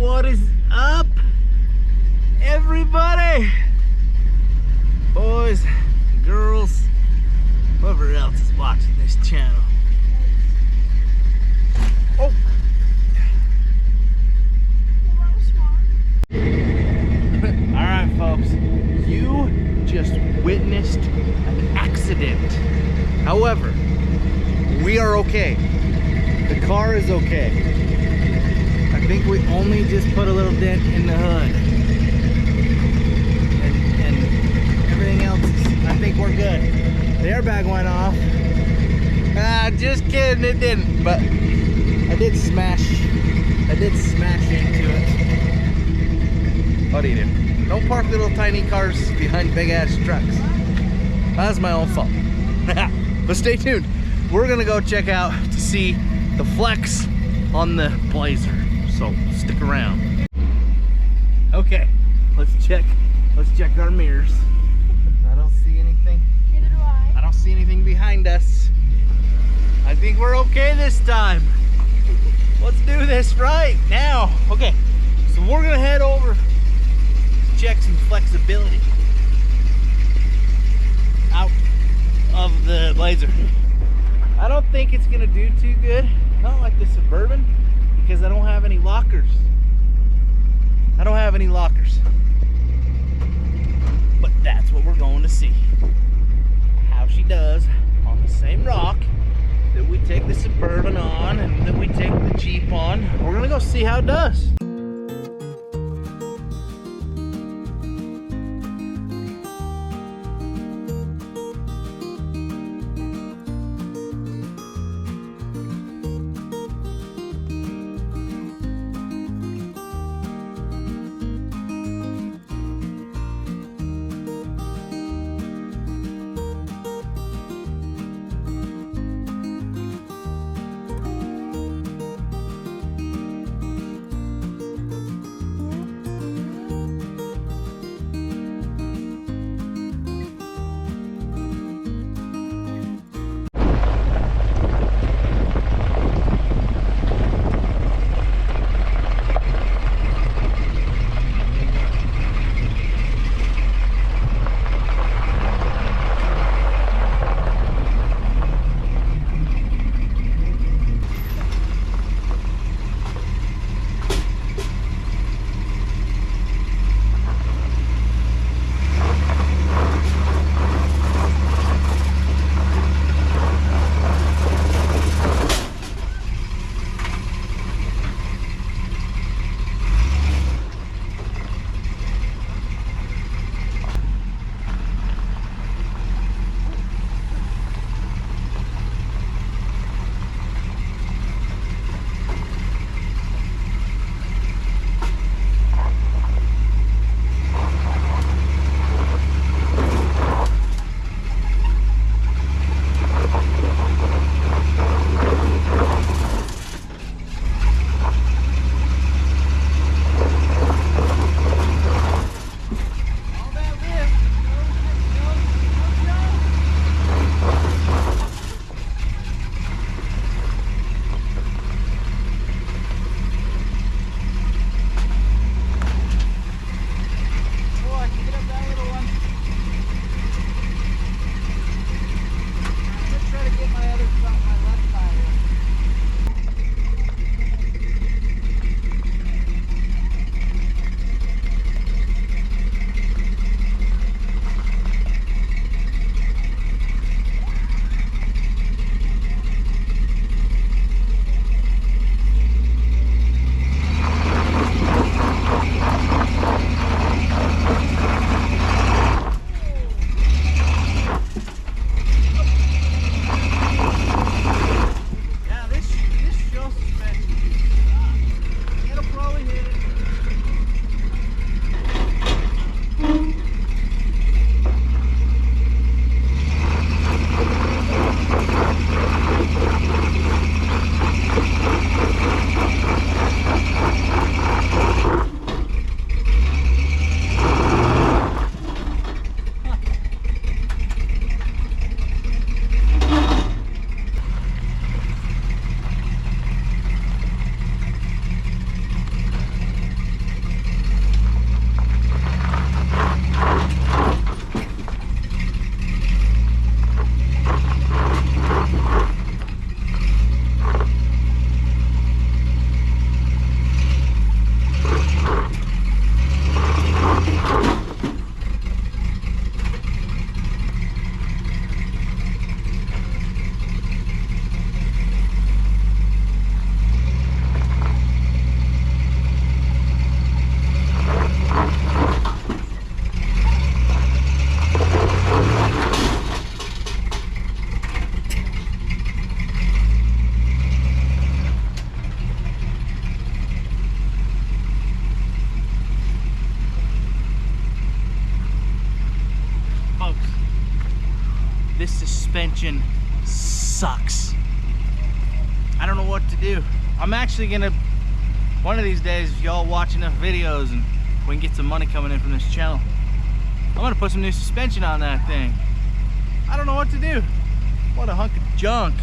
What is up, everybody? Boys, girls, whoever else is watching this channel. Oh! Alright, folks, you just witnessed an accident. However, we are okay. The car is okay. I think we only just put a little dent in the hood. And everything else, I think we're good. The airbag went off. Ah, just kidding, it didn't. But I did smash into it. What do you do? Don't park little tiny cars behind big ass trucks. That's my own fault. But stay tuned. We're gonna go check out to see the flex on the Blazer. So stick around. Okay, let's check our mirrors. I don't see anything. Neither do I. I don't see anything behind us. I think we're okay this time. Let's do this right now. Okay, so we're gonna head over to check some flexibility out of the Blazer. I don't think it's gonna do too good. Not like the Suburban, because I don't have any lockers. But that's what we're going to see. How she does on the same rock that we take the Suburban on and that we take the Jeep on. We're gonna go see how it does. suspension sucks. I don't know what to do. I'm actually gonna, one of these days, if y'all watch enough videos and we can get some money coming in from this channel, I'm gonna put some new suspension on that thing. I don't know what to do. What a hunk of junk.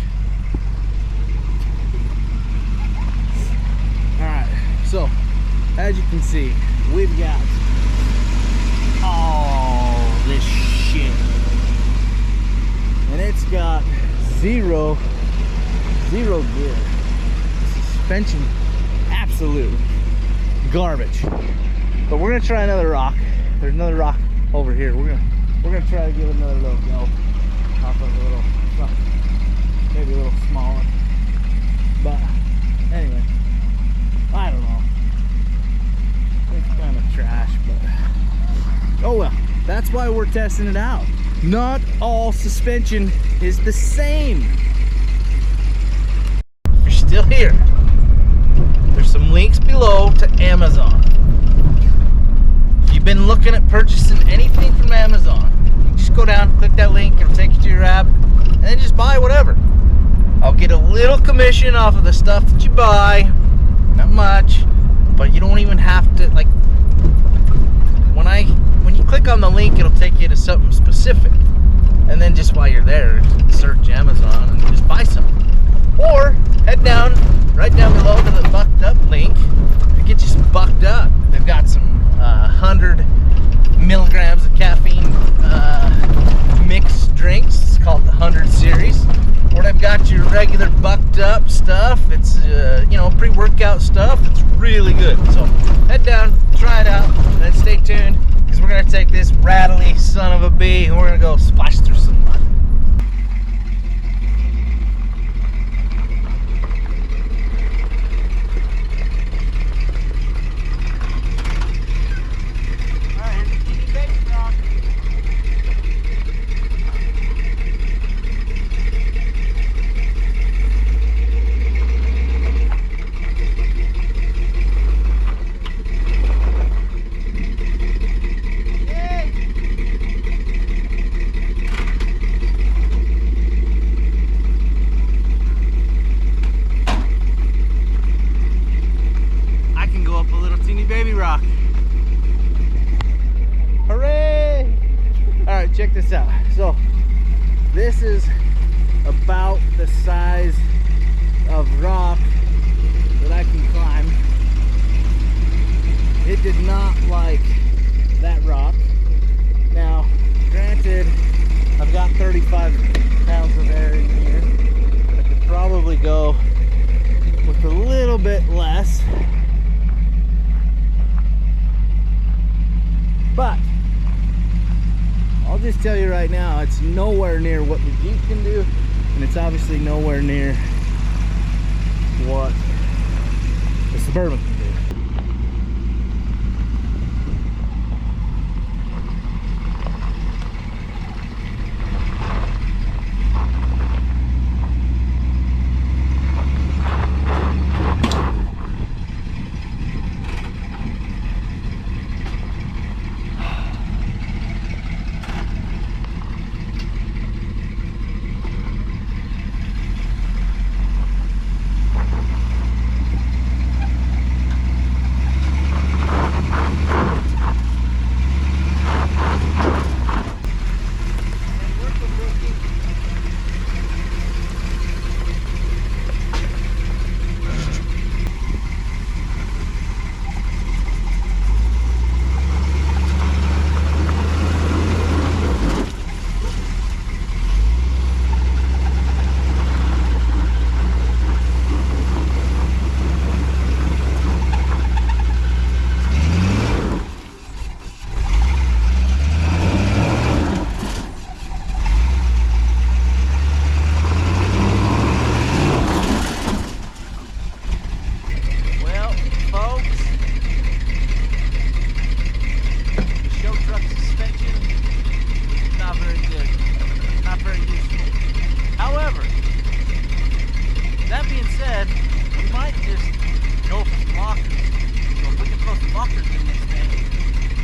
Alright, so as you can see, we've got all this shit. And it's got zero gear. Suspension, absolute garbage. But we're gonna try another rock. There's another rock over here. We're gonna try to give it another little go. Off of a little, maybe a little smaller. But anyway, I don't know. It's kind of trash, but oh well. That's why we're testing it out. Not all suspension is the same. If you're still here, there's some links below to Amazon. If you've been looking at purchasing anything from Amazon, you just go down, click that link, it'll take you to your app, and then just buy whatever. I'll get a little commission off of the stuff that you buy. Not much, but you don't even have to, like, when you click on the link, it'll take you to something specific. And then just while you're there, search Amazon and just buy something. Or head down, right down below to the Bucked Up link and get you some Bucked Up. They've got some 100 milligrams of caffeine mixed drinks. It's called the 100 series. Or they've got your regular Bucked Up stuff. It's you know, pre-workout stuff. It's really good. So head down, try it out, and then stay tuned, because we're gonna take this rattly son of a bee and we're gonna go splash through some mud. Hooray! Alright, check this out. So this is about the size of rock that I can climb. It did not like that rock. Now, granted, I've got 35 pounds of air in here. I could probably go with a little bit less. But I'll just tell you right now, it's nowhere near what the Jeep can do, and it's obviously nowhere near what the Suburban can do.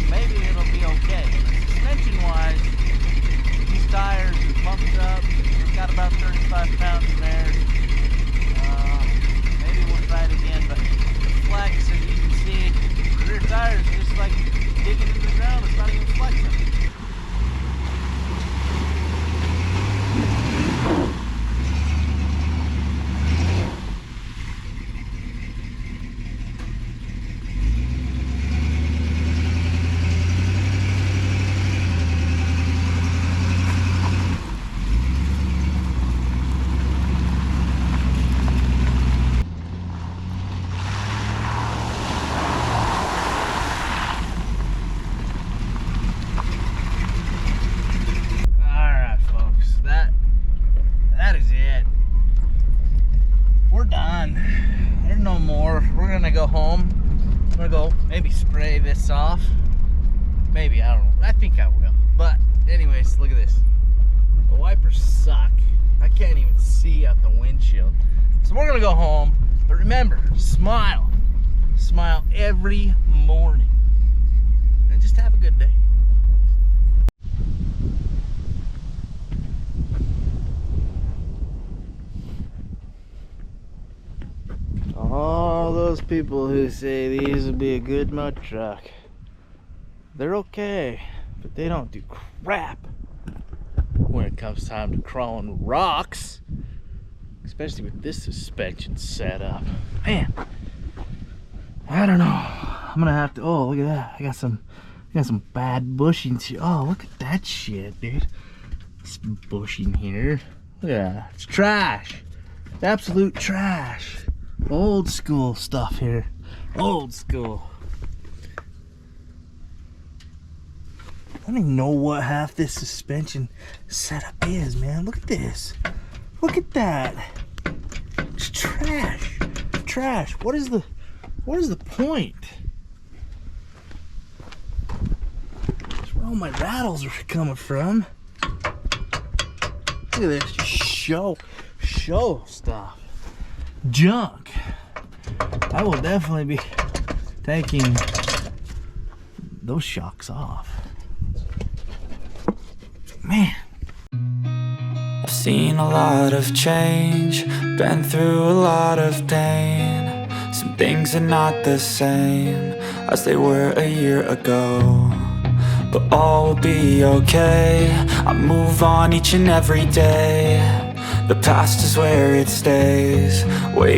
Maybe it'll be okay. Suspension wise, these tires are pumped up, got about 35 pounds in there. Maybe we'll try it again, but the flex, as you can see, rear tires are just like digging into the ground. It's not even flexing. Go home. I'm gonna go maybe spray this off. Maybe, I don't know. I think I will. But anyways, look at this. The wipers suck. I can't even see out the windshield. So we're gonna go home. But remember, smile. Smile every morning. And just have a good day. All those people who say these would be a good mud truck, they're okay, but they don't do crap when it comes time to crawling rocks, especially with this suspension set up. Man, I don't know. I'm gonna have to. Oh, look at that! I got some bad bushing. Oh, look at that shit, dude. Some bushing here. Look at that. It's trash. Absolute trash. Old school stuff here. Old school. I don't even know what half this suspension setup is, man. Look at this. Look at that. It's trash. Trash. What is the point? That's where all my rattles are coming from. Look at this. Just show stuff. Junk. I will definitely be taking those shocks off. Man. I've seen a lot of change, been through a lot of pain. Some things are not the same as they were a year ago, but all will be okay. I move on each and every day. The past is where it stays, way